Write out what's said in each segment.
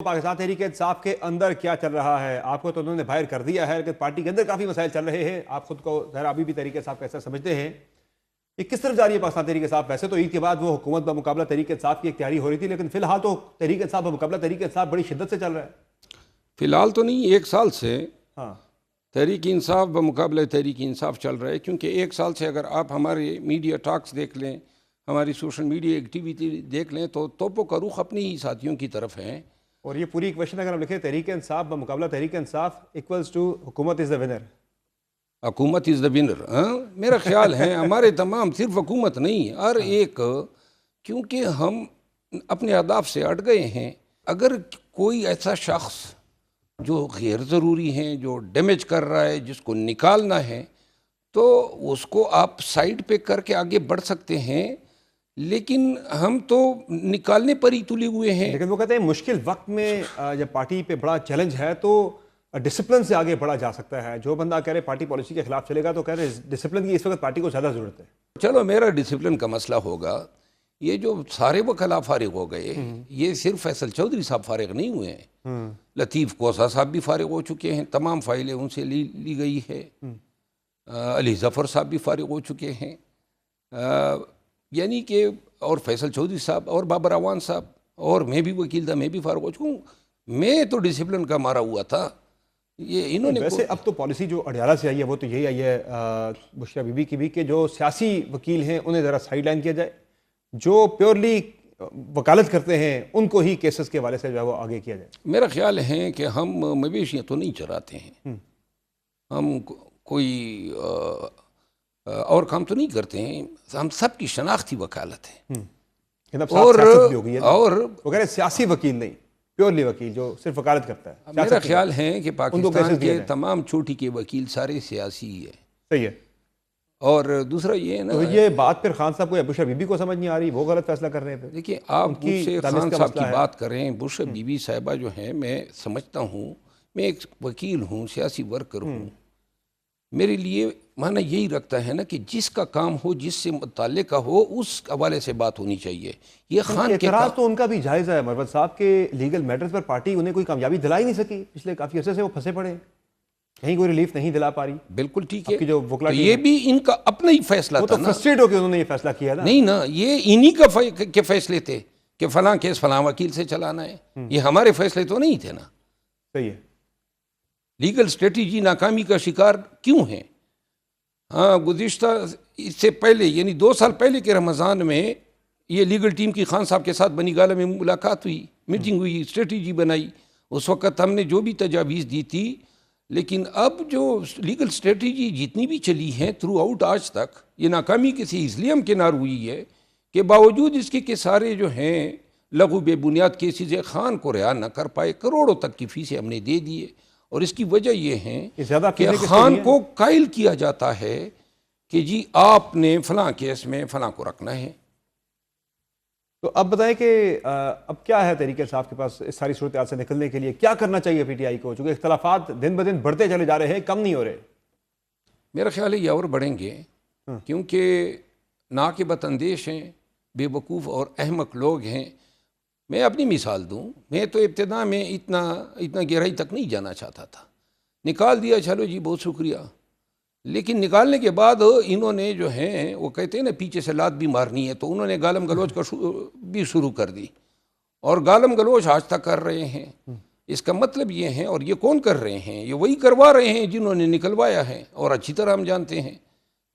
پاکستان تحریک انصاف کے اندر کیا چل رہا ہے؟ آپ کو تو انہوں نے باہر کر دیا ہے، لیکن پارٹی کے اندر کافی مسائل چل رہے ہیں۔ آپ خود کو ظاہر ابھی بھی تحریک انصاف کا ایسا سمجھتے ہیں، یہ کس طرف جا رہی ہے پاکستان تحریک انصاف؟ ویسے تو عید کے بعد وہ حکومت بمقابلہ تحریک انصاف کی ایک تیاری ہو رہی تھی، لیکن فی الحال تو تحریک انصاف بمقابلہ تحریک انصاف بڑی شدت سے چل رہا ہے۔ فی الحال تو نہیں، ایک سال سے ہاں، تحریک انصاف بمقابلہ تحریک انصاف چل رہا ہے، کیونکہ ایک سال سے اگر آپ ہمارے میڈیا ٹاکس دیکھ لیں، ہماری سوشل میڈیا ایکٹیویٹی دیکھ لیں، تو توپوں کا رخ اپنی ہی ساتھیوں کی طرف ہے۔ اور یہ پوری ایکویشن اگر ہم لکھیں تحریک انصاف بمقابلہ تحریک انصاف ایکولز ٹو حکومت از دا ونر۔ حکومت از دا ونر، میرا خیال ہے ہمارے تمام، صرف حکومت نہیں، ہر ایک، کیونکہ ہم اپنے اہداف سے اٹ گئے ہیں۔ اگر کوئی ایسا شخص جو غیر ضروری ہیں، جو ڈیمیج کر رہا ہے، جس کو نکالنا ہے، تو اس کو آپ سائڈ پہ کر کے آگے بڑھ سکتے ہیں، لیکن ہم تو نکالنے پر ہی تلے ہوئے ہیں۔ لیکن وہ کہتے ہیں مشکل وقت میں جب پارٹی پہ بڑا چیلنج ہے تو ڈسپلن سے آگے بڑھا جا سکتا ہے۔ جو بندہ کہہ رہے پارٹی پالیسی کے خلاف چلے گا تو کہہ رہے ڈسپلن کی اس وقت پارٹی کو زیادہ ضرورت ہے۔ چلو میرا ڈسپلن کا مسئلہ ہوگا، یہ جو سارے وکلاء فارغ ہو گئے، یہ صرف فیصل چودھری صاحب فارغ نہیں ہوئے ہیں، لطیف کوسا صاحب بھی فارغ ہو چکے ہیں، تمام فائلیں ان سے لی گئی ہے، علی ظفر صاحب بھی فارغ ہو چکے ہیں، یعنی کہ اور فیصل چودھری صاحب اور بابر اعوان صاحب، اور میں بھی وکیل تھا، میں بھی فارغ ہو چکا ہوں۔ میں تو ڈسپلن کا مارا ہوا تھا، یہ انہوں نے ویسے اب تو پالیسی جو اڈیالہ سے آئی ہے وہ تو یہی آئی ہے بشریٰ بی بی کی بھی، کہ جو سیاسی وکیل ہیں انہیں ذرا سائیڈ لائن کیا جائے، جو پیورلی وکالت کرتے ہیں ان کو ہی کیسز کے حوالے سے جو ہے وہ آگے کیا جائے۔ میرا خیال ہے کہ ہم مویشیاں تو نہیں چراتے ہیں، ہم کوئی اور کام تو نہیں کرتے ہیں، ہم سب کی شناختی وکالت ہے۔ اور وہ کہہ رہے سیاسی وکیل نہیں، پیورلی وکیل جو صرف وکالت کرتا ہے۔ میرا خیال ہے کہ پاکستان کے تمام چوٹی کے وکیل سارے سیاسی ہیں۔ صحیح ہے۔ اور دوسرا یہ ہے نا، تو یہ بات پھر خان صاحب کو یا بشریٰ بی بی کو سمجھ نہیں آ رہی، وہ غلط فیصلہ کر رہے ہیں۔ دیکھیے، آپ مجھ سے خان صاحب کی بات کریں، بشریٰ بی بی صاحبہ جو ہیں، میں سمجھتا ہوں، میں ایک وکیل ہوں، سیاسی ورکر ہوں، میرے لیے معنی یہی رکھتا ہے نا کہ جس کا کام ہو، جس سے متعلقہ ہو، اس حوالے سے بات ہونی چاہیے۔ یہ خان کے اعتراض تو ان کا بھی جائز ہے، مروت صاحب کے لیگل میٹرز پر پارٹی انہیں کوئی کامیابی دلا ہی نہیں سکی، پچھلے کافی عرصے سے وہ پھنسے پڑے ہیں، کہیں کوئی ریلیف نہیں دلا پا رہی۔ بالکل ٹھیک ہے، جو وکلا یہ بھی ان کا اپنا ہی فیصلہ تھا نا، فرسٹریٹ ہو کے انہوں نے یہ فیصلہ کیا نا۔ نہیں نا، یہ انہی کے فیصلے تھے کہ فلاں کیس فلاں وکیل سے چلانا ہے، یہ ہمارے فیصلے تو نہیں تھے نا۔ صحیح ہے۔ لیگل اسٹریٹجی ناکامی کا شکار کیوں ہیں؟ ہاں، گزشتہ اس سے پہلے یعنی 2 سال پہلے کے رمضان میں یہ لیگل ٹیم کی خان صاحب کے ساتھ بنی گالہ میں ملاقات ہوئی، میٹنگ ہوئی، اسٹریٹجی بنائی، اس وقت ہم نے جو بھی تجاویز دی تھی، لیکن اب جو لیگل اسٹریٹجی جتنی بھی چلی ہیں تھرو آؤٹ آج تک، یہ ناکامی کسی اس لیے ہمکنار ہوئی ہے کہ باوجود اس کے کہ سارے جو ہیں لغو بے بنیاد کیسز خان کو رہا نہ کر پائے، کروڑوں تک کی فیسیں ہم نے دے دیے، اور اس کی وجہ یہ ہے کہ خان کو قائل کیا جاتا ہے کہ جی آپ نے فلاں کیس میں فلاں کو رکھنا ہے۔ تو اب بتائیں کہ اب کیا ہے تحریک انصاف کے پاس اس ساری صورتحال سے نکلنے کے لیے؟ کیا کرنا چاہیے پی ٹی آئی کو، چونکہ اختلافات دن بدن بڑھتے چلے جا رہے ہیں، کم نہیں ہو رہے؟ میرا خیال ہے یہ اور بڑھیں گے، کیونکہ ناقبت اندیش ہیں، بے وقوف اور احمق لوگ ہیں۔ میں اپنی مثال دوں، میں تو ابتدا میں اتنا گہرائی تک نہیں جانا چاہتا تھا، نکال دیا، چلو جی بہت شکریہ، لیکن نکالنے کے بعد انہوں نے جو ہیں وہ کہتے ہیں نا پیچھے سے لات بھی مارنی ہے، تو انہوں نے گالم گلوچ کا بھی شروع کر دی، اور گالم گلوچ آج تک کر رہے ہیں۔ اس کا مطلب یہ ہے، اور یہ کون کر رہے ہیں؟ یہ وہی کروا رہے ہیں جنہوں نے نکلوایا ہے، اور اچھی طرح ہم جانتے ہیں۔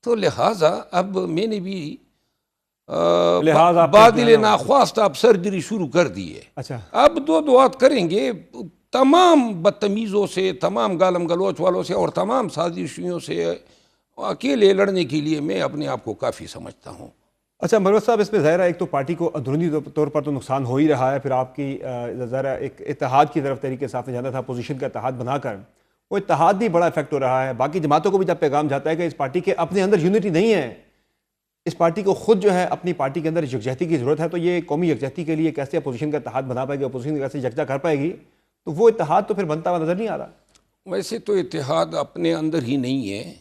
تو لہٰذا اب میں نے بھی بادل ناخواستہ اب سرجری شروع کر دی ہے۔ اچھا، اب دو دعات کریں گے تمام بدتمیزوں سے، تمام گالم گلوچ والوں سے، اور تمام سازشیوں سے اکیلے لڑنے کے لیے میں اپنے آپ کو کافی سمجھتا ہوں۔ اچھا مروت صاحب، اس میں ظاہر ہے ایک تو پارٹی کو اندرونی طور پر تو نقصان ہو ہی رہا ہے، پھر آپ کی ظاہر ہے ایک اتحاد کی طرف تحریک انصاف نے جانا تھا، اپوزیشن کا اتحاد بنا کر، وہ اتحاد بھی بڑا افیکٹ ہو رہا ہے۔ باقی جماعتوں کو بھی جب پیغام جاتا ہے کہ اس پارٹی کے اپنے اندر یونٹی نہیں ہے، اس پارٹی کو خود جو ہے اپنی پارٹی کے اندر یکجہتی کی ضرورت ہے، تو یہ قومی یکجہتی کے لیے کیسے اپوزیشن کا اتحاد بنا پائے گی، اپوزیشن کیسے یکجا کر پائے گی، تو وہ اتحاد تو پھر بنتا ہوا نظر نہیں آ رہا۔ ویسے تو اتحاد اپنے اندر ہی نہیں ہے،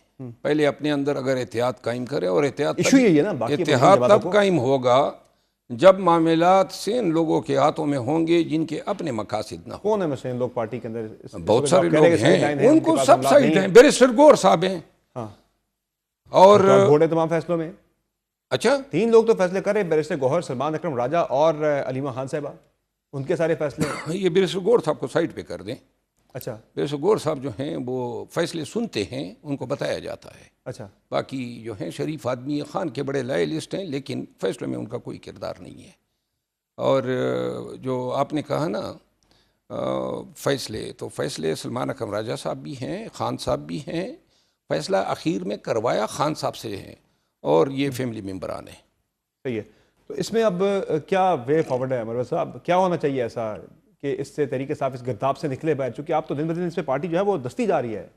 پہلے اپنے اندر اگر اتحاد قائم کرے، اور اتحاد تب قائم ہوگا جب معاملات سے ان لوگوں کے ہاتھوں میں ہوں گے جن کے اپنے مقاصد نہ ہوں. کون ہے مثلا لوگ پارٹی کے اندر؟ بہت سارے لوگ ہیں، ان کو سب سائڈ ہیں. بیرسٹر گور صاحب ہیں. ہاں، اور ووٹ ہے تمام فیصلوں میں. اچھا، 3 لوگ تو فیصلے کر رہے ہیں، بیرسٹر گوہر، سلمان اکرم راجہ اور علیمہ خان صاحبہ، ان کے سارے فیصلے ہیں. یہ بیرسٹر گور صاحب کو سائڈ پہ کر دیں. اچھا بیرسٹر گور صاحب جو ہیں وہ فیصلے سنتے ہیں، ان کو بتایا جاتا ہے. اچھا باقی جو ہیں شریف آدمی، خان کے بڑے لائلسٹ ہیں، لیکن فیصلوں میں ان کا کوئی کردار نہیں ہے. اور جو آپ نے کہا نا فیصلے، تو فیصلے سلمان اکرم راجہ صاحب بھی ہیں، خان صاحب بھی ہیں. فیصلہ اخیر میں کروایا خان صاحب سے ہے اور یہ فیملی ممبران ہیں. صحیح ہے. تو اس میں اب کیا وے فارورڈ ہے مروت صاحب؟ کیا ہونا چاہیے ایسا کہ اس سے طریقے سے آپ اس گرداب سے نکلے باہر؟ چونکہ آپ تو دن بدن اس پہ پارٹی جو ہے وہ دستی جا رہی ہے.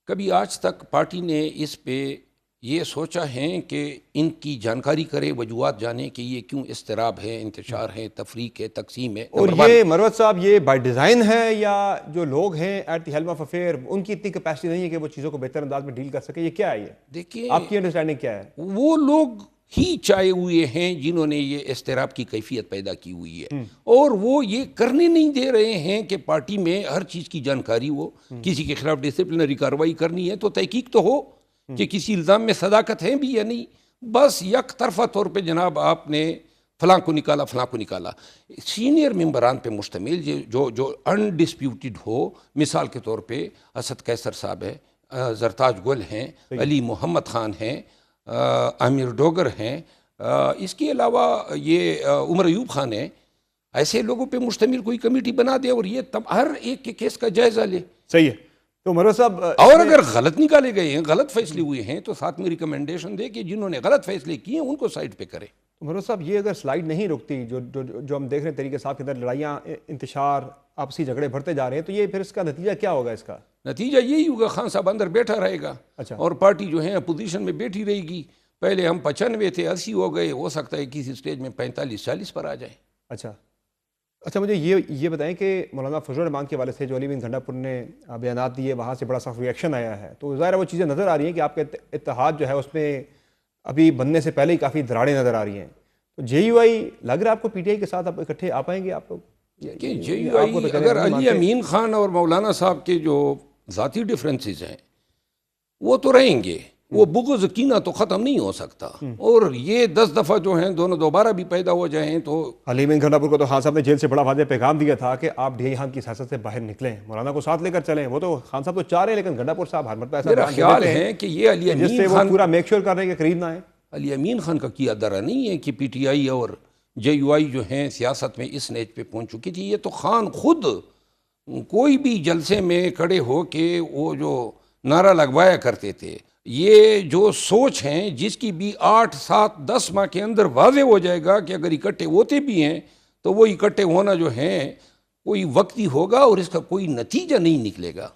کبھی آج تک پارٹی نے اس پہ یہ سوچا ہے کہ ان کی جانکاری کرے، وجوہات جانے کہ یہ کیوں اضطراب ہے، انتشار ہے، تفریق ہے، تقسیم ہے؟ اور یہ مروت صاحب یہ بائی ڈیزائن ہے یا جو لوگ ہیں at the helm of affair ان کی اتنی کیپیسٹی نہیں ہے کہ وہ چیزوں کو بہتر انداز میں ڈیل کر سکے؟ یہ کیا ہے؟ یہ دیکھیے، آپ کی انڈرسٹینڈنگ کیا ہے؟ وہ لوگ ہی چائے ہوئے ہیں جنہوں نے یہ اضطراب کی کیفیت پیدا کی ہوئی ہے، اور وہ یہ کرنے نہیں دے رہے ہیں کہ پارٹی میں ہر چیز کی جانکاری ہو. کسی کے خلاف ڈسپلنری کارروائی کرنی ہے تو تحقیق تو ہو کہ کسی الزام میں صداقت ہے بھی یا نہیں. بس یک طرفہ طور پہ جناب آپ نے فلاں کو نکالا، فلاں کو نکالا. سینئر ممبران پہ مشتمل جو انڈسپیوٹڈ ہو، مثال کے طور پہ اسد قیصر صاحب ہے، زرتاج گل ہیں، علی محمد خان ہیں، عامر ڈوگر ہیں، اس کے علاوہ یہ عمر ایوب خان ہیں. ایسے لوگوں پہ مشتمل کوئی کمیٹی بنا دے اور یہ ہر ایک کے کیس کا جائزہ لے. صحیح ہے. تو مروت صاحب اور اگر غلط نکالے گئے ہیں، غلط فیصلے ہوئے ہیں، تو ساتھ میں ریکمنڈیشن دے کہ جنہوں نے غلط فیصلے کیے ہیں ان کو سائڈ پہ کرے. مروت صاحب یہ اگر سلائیڈ نہیں رکتی، جو ہم دیکھ رہے ہیں طریقے صاحب کے اندر لڑائیاں، انتشار، آپسی جھگڑے بڑھتے جا رہے ہیں، تو یہ پھر اس کا نتیجہ کیا ہوگا؟ اس کا نتیجہ یہی ہوگا، خان صاحب اندر بیٹھا رہے گا اور پارٹی جو ہے اپوزیشن میں بیٹھی رہے گی. پہلے ہم 95 تھے، 80 ہو گئے، ہو سکتا ہے کسی سٹیج میں 45-40 پر آ جائیں. اچھا مجھے یہ بتائیں کہ مولانا فضل الرحمان کے والد سے جو علی بن گھنٹا پور نے بیانات دیے، وہاں سے بڑا سخت ریئیکشن آیا ہے. تو ظاہر ہے وہ چیزیں نظر آ رہی ہیں کہ آپ کا اتحاد جو ہے اس میں ابھی بننے سے پہلے ہی کافی دراڑیں نظر آ رہی ہیں. تو جے یو آئی لگ رہا ہے آپ کو پی ٹی آئی کے ساتھ آپ اکٹھے آ پائیں گے آپ لوگ؟ کہ جے یو آئی اگر علی امین خان اور مولانا صاحب کے جو ذاتی ڈفرینسز ہیں وہ تو رہیں گے، وہ بغض کینہ تو ختم نہیں ہو سکتا. اور یہ 10 دفعہ جو ہیں دونوں دوبارہ بھی پیدا ہو جائیں تو علی بن گھنٹا پور کو تو خان صاحب نے جیل سے بڑا واضح پیغام دیا تھا کہ آپ ڈی آئی خان کی سیاست سے باہر نکلیں، مولانا کو ساتھ لے کر چلیں. وہ تو خان صاحب تو چاہ رہے ہیں، لیکن گھنٹا پور صاحب ہر مرتبہ ایسا میرا خیال ہے کہ یہ علی جس سے امین وہ خان پورا میک شور کر رہے ہیں کہ قریب نہ آئیں. علی امین خان کا کیا درا نہیں ہے کہ پی ٹی آئی اور جے یو آئی جو ہیں سیاست میں اس نیج پہ پہنچ چکی تھی. یہ تو خان خود کوئی بھی جلسے میں کھڑے ہو کے وہ جو نعرہ لگوایا کرتے تھے، یہ جو سوچ ہیں جس کی بھی 8, 7, 10 ماہ کے اندر واضح ہو جائے گا کہ اگر اکٹھے ہوتے بھی ہیں تو وہ اکٹھے ہونا جو ہیں کوئی وقتی ہوگا اور اس کا کوئی نتیجہ نہیں نکلے گا.